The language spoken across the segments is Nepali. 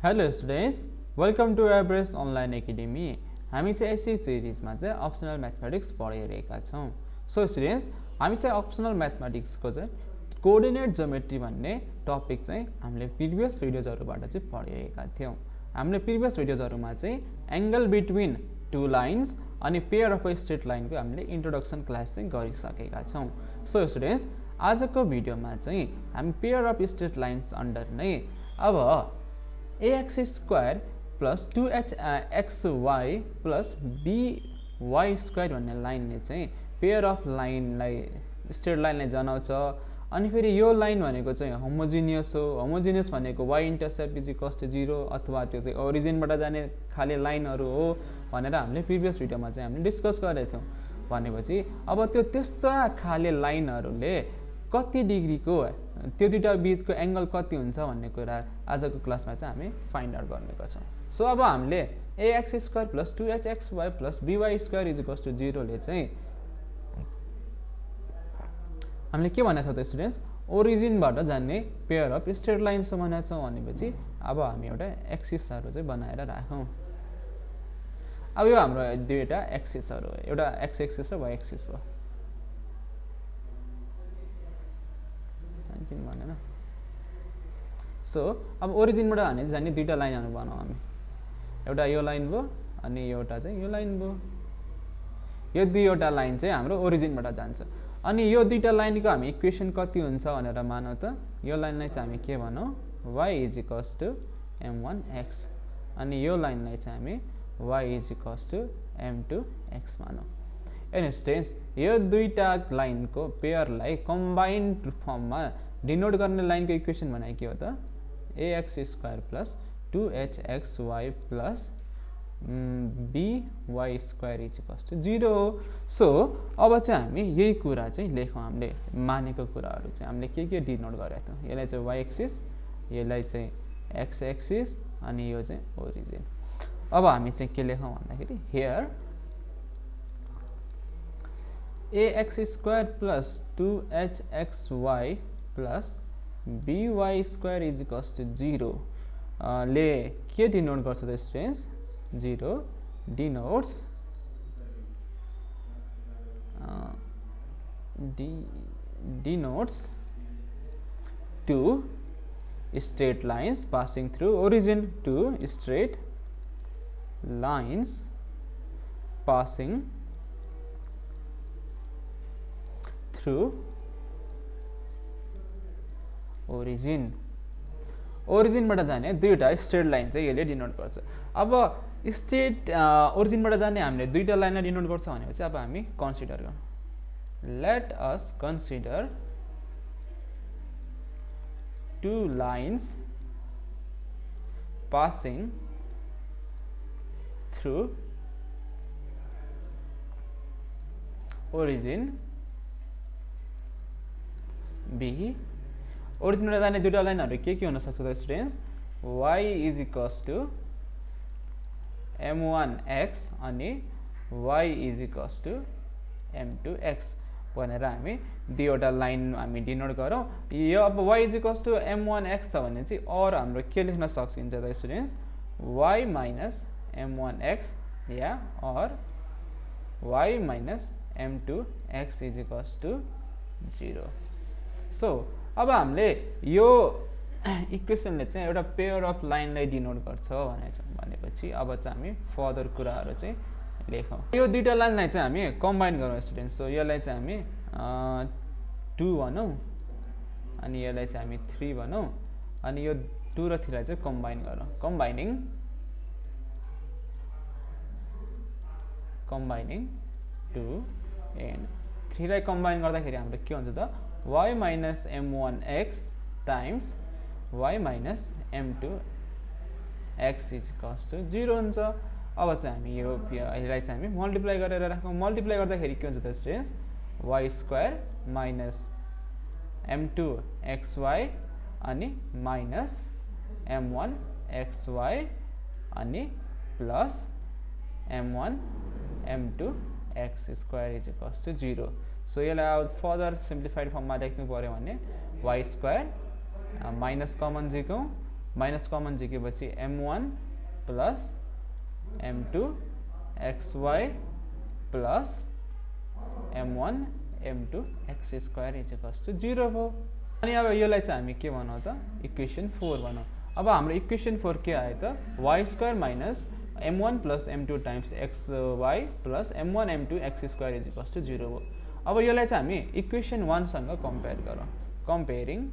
Hello students, welcome to Everest Online Academy. हामी चाहिँ यसै सिरिजमा चाहिँ अप्सनल म्याथमेटिक्स पढिरहेका छौँ. सो स्टुडेन्ट्स, हामी चाहिँ अप्सनल म्याथमेटिक्सको चाहिँ कोअर्डिनेट ज्योमेट्री भन्ने टपिक चाहिँ हामीले प्रिभियस भिडियोजहरुबाट चाहिँ पढिरहेका थियौं. हामीले प्रिभियस भिडियोजहरुमा चाहिँ एंगल बिट्विन टु लाइन्स अनि पेयर अफ स्ट्रेट लाइनको हामीले इन्ट्रोडक्सन क्लास चाहिँ गरिसकेका छौँ. सो स्टुडेन्ट्स, आजको भिडियोमा चाहिँ हामी pair of straight lines under नै अब ax square plus 2hxy plus by square भन्ने लाइनले चाहिँ पेयर अफ लाइनलाई स्ट्रेट लाइनलाई जनाउँछ. अनि फेरि यो लाइन भनेको चाहिँ होमोजिनियस हो. होमोजिनियस भनेको y intercept is equals to 0 अथवा त्यो चाहिँ ओरिजिनबाट जाने खाली लाइनहरु हो भनेर हामीले प्रिभियस भिडियोमा चाहिँ हामीले डिस्कस गरेका थियौं. भनेपछि अब त्यो त्यस्ता खाली लाइनहरुले कति डिग्रीको त्यो दुईटा बीचको एंगल कति हुन्छ भन्ने कुरा आजको क्लासमा चाहिँ हामी फाइन्ड आउट गर्नेका छौं. सो अब हामीले ax square plus 2hxy plus by square is equals to 0 ले चाहिँ हामीले के भनेको छौं त स्टुडेन्ट्स, ओरिजिनबाट जाने पेयर अफ स्ट्रेट लाइन्स भनेको छौं. भनेपछि अब हामी एउटा एक्सिसहरु चाहिँ बनाएर राखौं. अब यो हाम्रो दुईटा एक्सिसहरु हो, एउटा x एक्सिस र y एक्सिस भयो. किन भनेन. सो अब ओरिजिनबाट हामी जाने दुईटा लाइनहरु बनाऊ हामी. एउटा यो लाइन भयो अनि एउटा चाहिँ यो लाइन भयो. यो दुईवटा लाइन चाहिँ हाम्रो ओरिजिनबाट जान्छ. अनि यो दुईटा लाइनको हामी इक्वेसन कति हुन्छ भनेर मानौ त. यो लाइनलाई चाहिँ हामी के भनौ, y is equals to m1x अनि यो लाइनलाई चाहिँ हामी y is equals to m2x मानौ. एनी स्टुडेन्ट्स, यो दुईटा लाइनको पेयरलाई कम्बाइन्ड फर्ममा डिनोट गर्ने लाइनको इक्वेसन भने के हो त, ax square plus 2hxy plus by square is equals to 0 हो. सो अब चाहिँ हामी यही कुरा चाहिँ लेखौं. हामीले मानेको कुराहरु चाहिँ हामीले के डिनोट गरेका थियौं. यसलाई चाहिँ y एक्सिस, यसलाई चाहिँ x एक्सिस अनि यो चाहिँ ओरिजिन. अब हामी चाहिँ के लेखौं भन्दाखेरि here ax square plus 2hxy plus by square is equals to 0 ले के डिनोट गर्छ त students, 0 denotes denotes two straight lines passing through origin, two straight lines passing through origin. ओरिजिनबाट जाने दुईटा स्ट्रेट लाइन चाहिँ यसले डिनोट गर्छ. अब स्ट्रेट ओरिजिनबाट जाने हामीले दुईटा लाइनलाई डिनोट गर्छ भनेपछि अब हामी कन्सिडर गरौँ. Let us consider two lines passing through origin B. ओरिजिनबाट जाने दुईटा लाइनहरु के हुन सक्छ त students, y is equals to m1x अनि y is equals to m2x भनेर हामी दुईवटा लाइन हामी डिनोट गरौँ. यो अब y is equals to m1x छ भने चाहिँ और हाम्रो के लेख्न सकिन्छ त स्टुडेन्ट्स, y माइनस m1x या और y minus m2x is equals to 0. So अब हामीले यो इक्वेसनले चाहिँ एउटा पेयर अफ लाइनलाई डिनोट गर्छ भनेपछि अब चाहिँ हामी फर्दर कुराहरु चाहिँ लेखौं. यो दुईटा लाइनलाई चाहिँ हामी कम्बाइन गरौँ स्टुडेन्ट्स. सो यसलाई चाहिँ हामी 2 भनौं अनि यसलाई चाहिँ हामी 3 भनौं अनि यो 2 र 3 लाई चाहिँ कम्बाइन गरौँ. कम्बाइनिङ 2 एन्ड 3 लाई कम्बाइन गर्दाखेरि हाम्रो के हुन्छ त, y minus m1x times y minus m2x is equals to 0 हुन्छ. अब चाहिँ हामी यो यसलाई चाहिँ हामी मल्टिप्लाई गरेर राखौं. मल्टिप्लाई गर्दाखेरि के हुन्छ त students, y square minus m2xy अनि माइनस m1xy अनि plus m1 m2x square is equals to 0. So यसलाई अब फर्दर सिम्प्लिफाइड फर्ममा लेख्नु पर्यो भने y स्क्वायर माइनस कमन झिकौं माइनस कमन झिकेपछि m1 plus m2 xy plus m1 m2 x square is equals to 0 भयो। अनि अब यसलाई चाहिँ हामी के भनौँ त इक्वेसन 4 भनौँ। अब हाम्रो इक्वेसन 4 के आयो त y square minus m1 plus m2 times xy plus m1 m2 x square is equals to 0 भयो। अब यसलाई चाहिँ हामी इक्वेसन 1 सँग कम्पेयर गरौँ। Comparing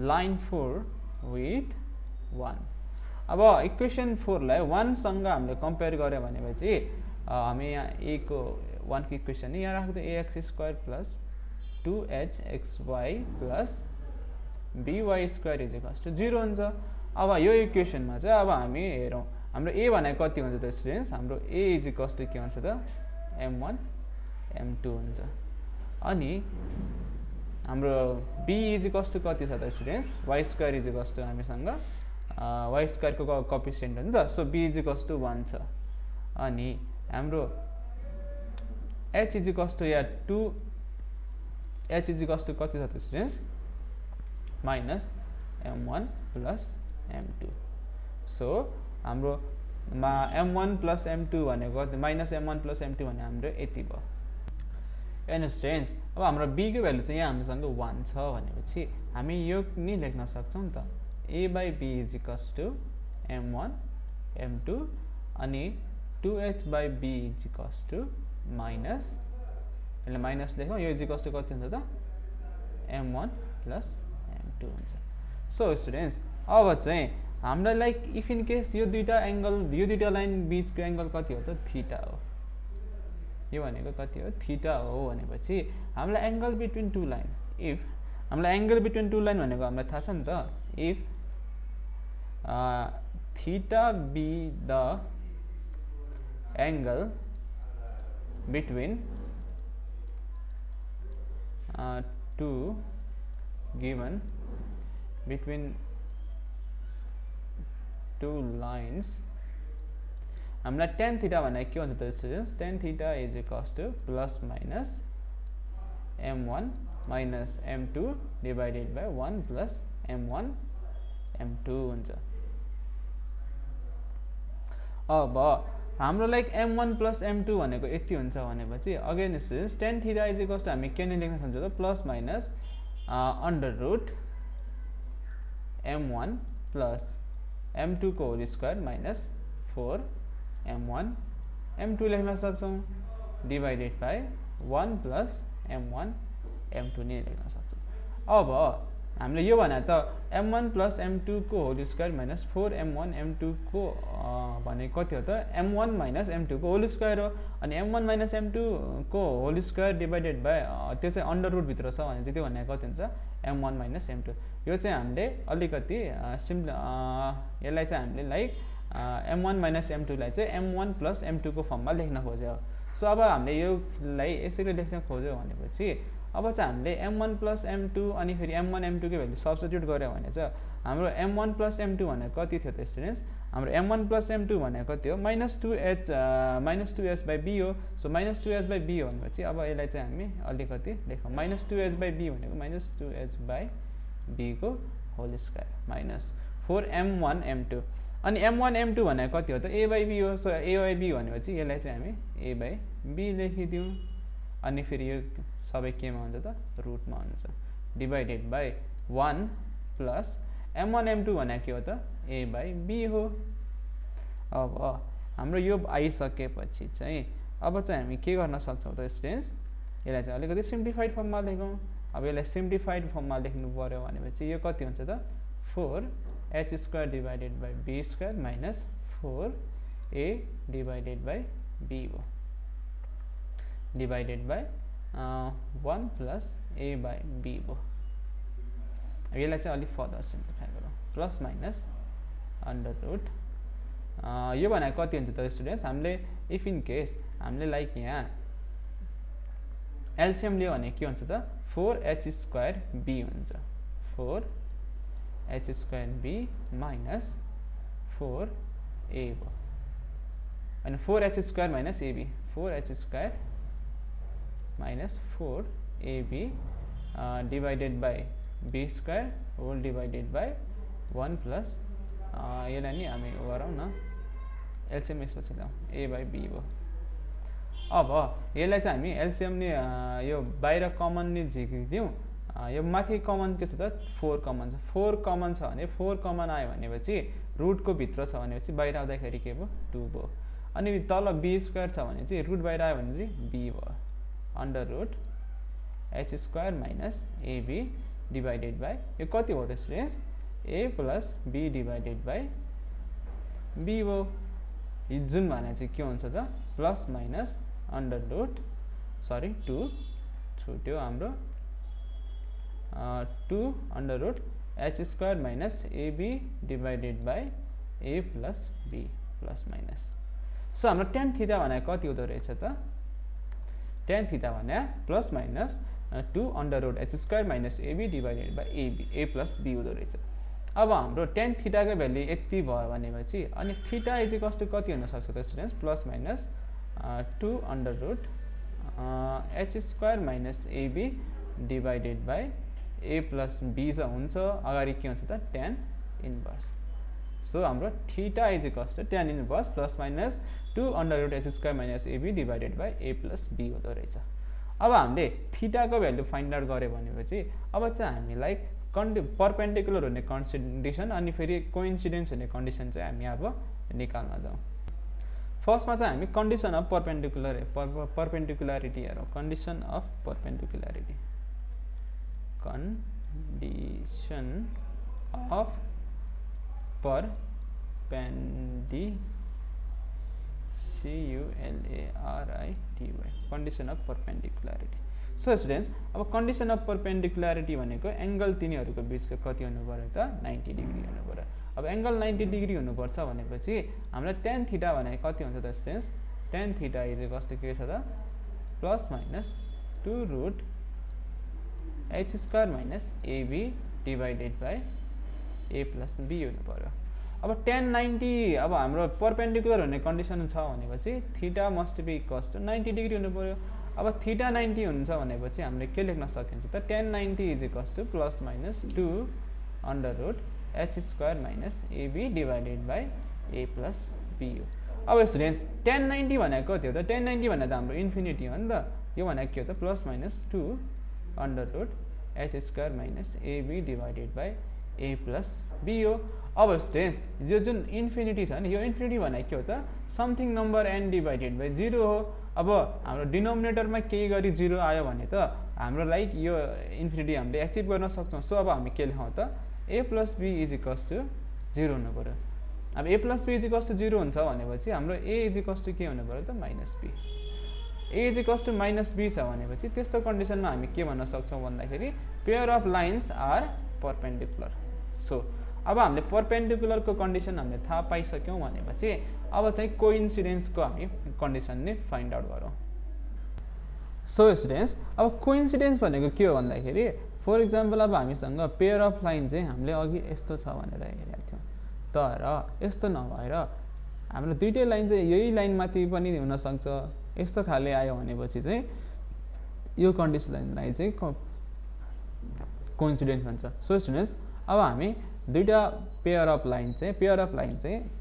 line 4 with 1। अब इक्वेसन 4 लाई 1 सँग हामीले कम्पेयर गर्यो भनेपछि हामी यहाँ a को 1 को इक्वेसन यहाँ राख्दा ax square plus 2hxy plus by square is equals to 0 हुन्छ। अब यो इक्वेसनमा चाहिँ अब हामी हेरौँ हाम्रो a भनेको कति हुन्छ त स्टुडेन्ट्स, हाम्रो a इज इक्वल्स टु के हुन्छ त m1 m2 हुन्छ। अनि हाम्रो b इज इक्वल्स टु कति छ त students y square is equals to हामीसँग y स्क्वायर को कोएफिसिएन्ट हो नि त, so b is equals to 1 छ। अनि हाम्रो h इज इक्वल्स टु या 2 h इज इक्वल्स टु कति छ त students minus m1 plus m2। So हाम्रो m1 प्लस m2 भनेको माइनस m1 प्लस m2 भने हाम्रो यति भयो। एन्ड स्टुडेन्ट्स अब हाम्रो b को भ्यालु चाहिँ यहाँ हामीसँग 1 छ भनेपछि हामी यो नि लेख्न सक्छौँ नि त a by b is equals to m1 m2 अनि 2h by b is equals to minus यसले माइनस लेखौँ यो इज इक्वल्स टु कति हुन्छ त m1 प्लस m2 हुन्छ। सो स्टुडेन्ट्स अब चाहिँ हामीलाई लाइक इफ इन केस यो दुईटा लाइन बीचको एंगल कति हो त थीटा हो, यो भनेको कति हो थीटा हो भनेपछि हामीलाई angle between two line if हामीलाई एंगल बिट्विन टु लाइन भनेको हामीलाई थाहा छ नि त if theta be the angle between two given between two lines हामीलाई tan theta भनेको के हुन्छ त students tan theta is equals to plus minus m1 minus m2 divided by 1 plus m1 m2 हुन्छ। अब हाम्रो लाइक m1 प्लस m2 भनेको यति हुन्छ भनेपछि again students tan theta is equals to हामी के नि लेख्न सक्छौँ त plus minus under root m1 plus m2 को whole square minus 4 m1 m2 लेख्न सक्छौँ divided by 1 plus m1 m2 नि लेख्न सक्छौँ। अब हामीले यो भने त m1 प्लस m2 को whole square minus 4 m1 m2 को भनेको कति हो त m1 माइनस m2 को होल स्क्वायर हो। अनि m1 माइनस m2 को होल स्क्वायर डिवाइडेड बाइ त्यो चाहिँ अंडर रुट भित्र छ भने चाहिँ त्यो भनेको कति हुन्छ m1 माइनस m2। यो चाहिँ हामीले अलिकति यसलाई चाहिँ हामीले लाइक m1 माइनस m2 लाई चाहिँ m1 प्लस m2 को फर्ममा लेख्न खोज्यो। सो अब हामीले योलाई यसरी लेख्न खोज्यो भनेपछि अब चाहिँ हामीले m1 प्लस m2 अनि फेरि m1 m2 को भ्यालु सब्स्टिट्युट गर्यो भने चाहिँ हाम्रो m1 प्लस m2 भनेको कति थियो त स्टुडेन्ट्स हाम्रो m1 प्लस m2 भनेको कति हो माइनस 2h बाइ b हो। So minus 2h by b हो भनेपछि अब यसलाई चाहिँ हामी अलिकति लेखौँ माइनस 2h बाइ b भनेको माइनस 2h बाइ b को whole square minus 4m1 m2 अनि m1 m2 भनेको कति हो त a बाइ b हो। सो a बाइ b भनेपछि यसलाई चाहिँ हामी a बाइ b लेखिदिउँ अनि फेरि यो सबै केमा हुन्छ त रुटमा हुन्छ divided by 1 plus m1 m2 भनेको के हो त a बाइ b हो। अब हाम्रो यो आइसकेपछि चाहिँ अब चाहिँ हामी के गर्न सक्छौँ त स्टुडेन्ट्स यसलाई चाहिँ अलिकति सिम्प्लिफाइड फर्ममा लेखौँ। अब यसलाई सिम्प्लिफाइड फर्ममा लेख्नु पर्यो भनेपछि यो कति हुन्छ त 4h square divided by b square minus 4a divided by b हो divided by 1 plus a by b हो। यसलाई चाहिँ अलिक फर्दर सिम्प्लिफाई गरौँ प्लस माइनस अंडर रुट यो भनेको कति हुन्छ त स्टुडेन्ट्स हामीले इफ इन केस हामीले लाइक यहाँ एलसीएम लियो भने के हुन्छ त 4h स्क्वायर b हुन्छ 4h square b minus 4a हो अनि 4h square minus ab 4h square minus 4ab divided by b square whole divided by 1 plus यसलाई नि हामी गरौँ न एलसिएम यसपछि ल्याउँ ए बाई बी भयो। अब यसलाई चाहिँ हामी एलसिएम नि यो बाहिर कमन नि झिकिदिउँ। यो माथि कमन के छ त 4 कमन छ। 4 कमन छ भने 4 कमन आयो भनेपछि रुटको भित्र छ भनेपछि बाहिर आउँदाखेरि के भयो 2 भयो। अनि तल बी स्क्वायर छ भने चाहिँ रुट बाहिर आयो भने चाहिँ बी भयो under root H square minus AB divided by यो कति हो त students a plus b divided by b भयो। जुन भने चाहिँ के हुन्छ त प्लस माइनस अन्डर रुट 2 छुट्यो हाम्रो 2 under root H square minus AB divided by a plus b plus minus. So हाम्रो टेन थीटा भने कति हुँदो रहेछ त टेन थीटा भने plus minus 2 under root H square minus AB divided by a plus b हुँदो रहेछ। अब हाम्रो टेन थीटाको भ्याल्यु यति भयो भनेपछि अनि थीटा इज इक्वल्स टु कति हुनसक्छ त students plus minus 2 under root H square minus AB divided by a plus b चाहिँ हुन्छ अगाडि के हुन्छ त टेन इन्भर्स। सो हाम्रो theta is equals to tan inverse plus minus 2 under root H square minus AB divided by a plus b हुँदो रहेछ। अब हामीले थीटाको भ्याल्यु फाइन्ड आउट गऱ्यो भनेपछि अब चाहिँ हामीलाई पर्पेन्डिकुलर हुने कन्डिसन अनि फेरि कोइन्सिडेन्स हुने कन्डिसन चाहिँ हामी अब निकाल्न जाउँ। फर्स्टमा चाहिँ हामी कन्डिसन अफ पर्पेन्डिकुलारिटी हेरौँ। Condition of perpendicularity condition of perpendicularity condition of perpendicularity। So students अब कन्डिसन अफ पर्पेन्डिकुलारिटी भनेको एङ्गल तिनीहरूको बिचको कति हुनु पर्यो त 90 डिग्री हुनु पर्यो। अब एङ्गल 90 डिग्री हुनुपर्छ भनेपछि हामीलाई टेन थीटा भनेको कति हुन्छ त students tan theta is equals to के छ त plus minus 2 root H square minus AB divided by a plus b हुनु पर्यो। अब टेन 90 अब हाम्रो पर्पेन्डिकुलर हुने कन्डिसन छ भनेपछि theta must be equals to 90 degree हुनु पर्यो। अब थीटा 90 हुन्छ भनेपछि हामीले के लेख्न सकिन्छ त tan 90 is equals to plus minus 2 under root H square minus AB divided by a plus b हो। अब स्टुडेन्ट्स टेन 90 भनेको कति हो त टेन 90 भनेको त हाम्रो इन्फिनिटी हो नि त। यो भनेको के हो त plus minus 2 under root H square minus AB divided by a plus b हो। अब स्टुडेन्ट्स यो जुन इन्फिनिटी छ नि यो इन्फिनिटी भनेको के हो त something number n divided by 0 हो। अब हाम्रो डिनोमिनेटरमा केही गरी 0 आयो भने त हाम्रो लाइक यो इन्फिनिटी हामीले एचिभ गर्न सक्छौँ। सो अब हामी के लेखौँ त a plus b is equals to 0 हुनु पऱ्यो। अब a plus b is equals to 0 हुन्छ भनेपछि हाम्रो ए इज इक्वल्स टु के हुनु पऱ्यो त minus b. A is equals to minus b छ भनेपछि त्यस्तो कन्डिसनमा हामी के भन्न सक्छौँ भन्दाखेरि pair of lines are perpendicular. So अब हामीले पर्पेन्डिकुलरको कन्डिसन हामीले थाहा पाइसक्यौँ भनेपछि अब चाहिँ कोइन्सिडेन्सको हामी कन्डिसन नै फाइन्ड आउट गरौँ। सो स्टुडेन्ट्स अब कोइन्सिडेन्स भनेको के हो भन्दाखेरि फर इक्जाम्पल अब हामीसँग पेयर अफ लाइन चाहिँ हामीले अघि यस्तो छ भनेर हेरेको थियौँ तर यस्तो नभएर हाम्रो दुइटै लाइन चाहिँ यही लाइनमाथि पनि हुनसक्छ। यस्तो खाले आयो भनेपछि चाहिँ यो कन्डिसनलाई चाहिँ कोइन्सिडेन्स भन्छ। सो स्टुडेन्ट्स अब हामी दुईटा पेयर अफ लाइन चाहिँ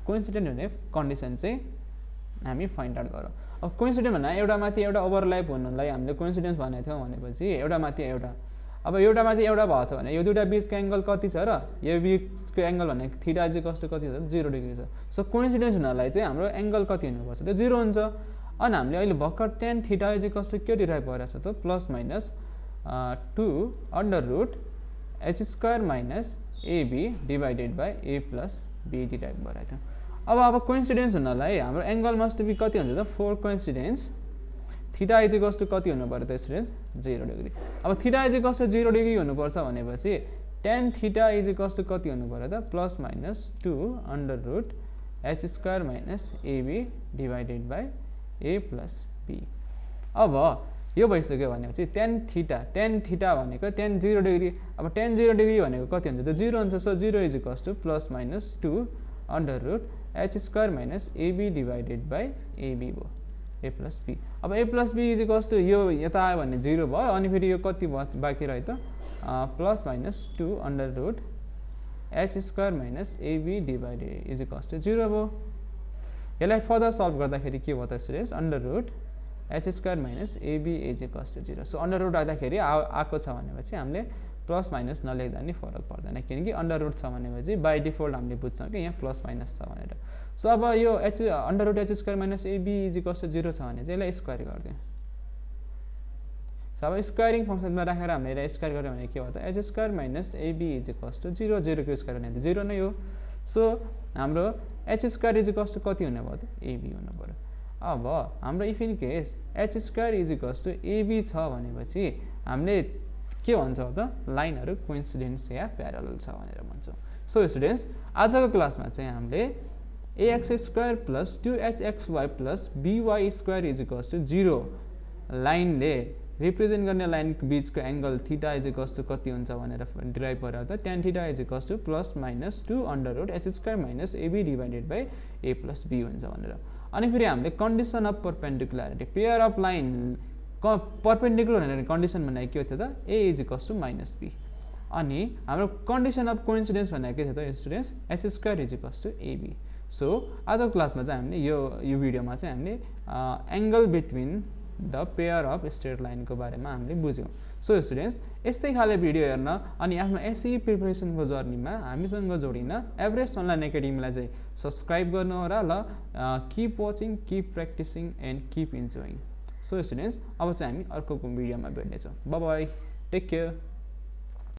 कोइन्सिडेन्ट हुने कन्डिसन चाहिँ हामी फाइन्ड आउट गरौँ। अब कोइन्सिडेन्ट भन्दा एउटा माथि एउटा ओभरल्याप हुनुलाई हामीले कोइन्सिडेन्स भनेको थियौँ भनेपछि एउटा माथि एउटा अब एउटा माथि एउटा भएको छ भने यो दुईटा बिचको एङ्गल कति छ र यो बिचको एङ्गल भनेको थीटा इज इक्वल्स टु कति छ 0 डिग्री छ। सो कोइन्सिडेन्स हुनलाई चाहिँ हाम्रो एङ्गल कति हुनुपर्छ त्यो 0 हुन्छ। अनि हामीले अहिले भर्खर tan theta is equals to के डिराइभ भइरहेछ त plus minus 2 under root H square minus AB divided by a plus b derive भइरहेको थियो। अब कोइन्सिडेन्स हुनलाई हाम्रो एङ्गल मस्ट बी कति हुन्छ त 4 coincidence theta is equals to कति हुनु पर्यो त स्टुडेन्ट्स 0 डिग्री। अब theta is equals to 0 degree हुनुपर्छ भनेपछि tan theta is equals to कति हुनु पर्यो त plus minus 2 under root H square minus AB divided by a plus b. अब यो भइसक्यो भनेपछि टेन थीटा भनेको टेन 0 डिग्री। अब टेन 0 डिग्री भनेको कति हुन्छ त 0 हुन्छ। So 0 is equals to plus minus 2 under root H square minus AB divided by AB भयो। a plus b. अब a plus b is equals to यो यता आयो भने 0 भयो अनि फेरि यो कति भयो बाँकी रह्यो त plus minus 2 under root h square minus ab divided is equals to 0 भयो. यसलाई फर्दर सल्भ गर्दाखेरि के भयो त students under root h square minus ab is equals to 0. So under root राख्दाखेरि आएको छ भनेपछि हामीले प्लस माइनस नलेख्दा नि फरक पर्दैन किनकि अंडर रूट छ भनेपछि बाई डिफल्ट हामीले बुझ्छौँ कि यहाँ प्लस माइनस छ भनेर. सो अब यो h under root h square minus ab is equals to 0 छ भने चाहिँ यसलाई स्क्वायर गरिदिउँ. सो अब स्क्वायरिङ फंक्सनमा राखेर हामीले यसलाई स्क्वायर गर्यो भने के भयो त h square minus ab is equals to 0. 0 को स्क्वायर गर्ने त 0 नै हो. सो हाम्रो h square is equals to कति हुने भयो त ab हुनु पर्यो. अब हाम्रो if in case h square is equals to ab छ भनेपछि हामीले के भन्छौँ त लाइनहरू कोइन्सिडेन्स या प्यारलल छ भनेर भन्छौँ. सो स्टुडेन्ट्स आजको क्लासमा चाहिँ हामीले ax square plus 2hxy plus by square is equals to 0 लाइनले रिप्रेजेन्ट गर्ने लाइनको बीचको angle theta is equals to कति हुन्छ भनेर डिराइभ गरेर त tan theta is equals to plus minus 2 under root h square minus ab divided by a plus b हुन्छ भनेर. अनि फेरि हामीले condition of perpendicularity pair of line perpendicular भनेर कन्डिसन भनेको के थियो त a is equals to minus b. अनि हाम्रो कन्डिसन अफ कोइन्सिडेन्स भनेको के थियो त students h square is equals to ab. So आजको क्लासमा चाहिँ हामीले यो भिडियोमा चाहिँ हामीले angle between the pair of straight लाइनको बारेमा हामीले बुझ्यौँ. सो स्टुडेन्ट्स यस्तै खाले भिडियो हेर्न अनि आफ्नो एसई प्रिपरेसनको जर्नीमा हामीसँग जोडिन एभरेस्ट अनलाइन एकाडेमीलाई चाहिँ सब्सक्राइब गर्नु होला ल. Keep watching, keep practicing and keep enjoying. So students अब चाहिँ हामी अर्को भिडियोमा भेट्नेछौँ. Bye bye, take care.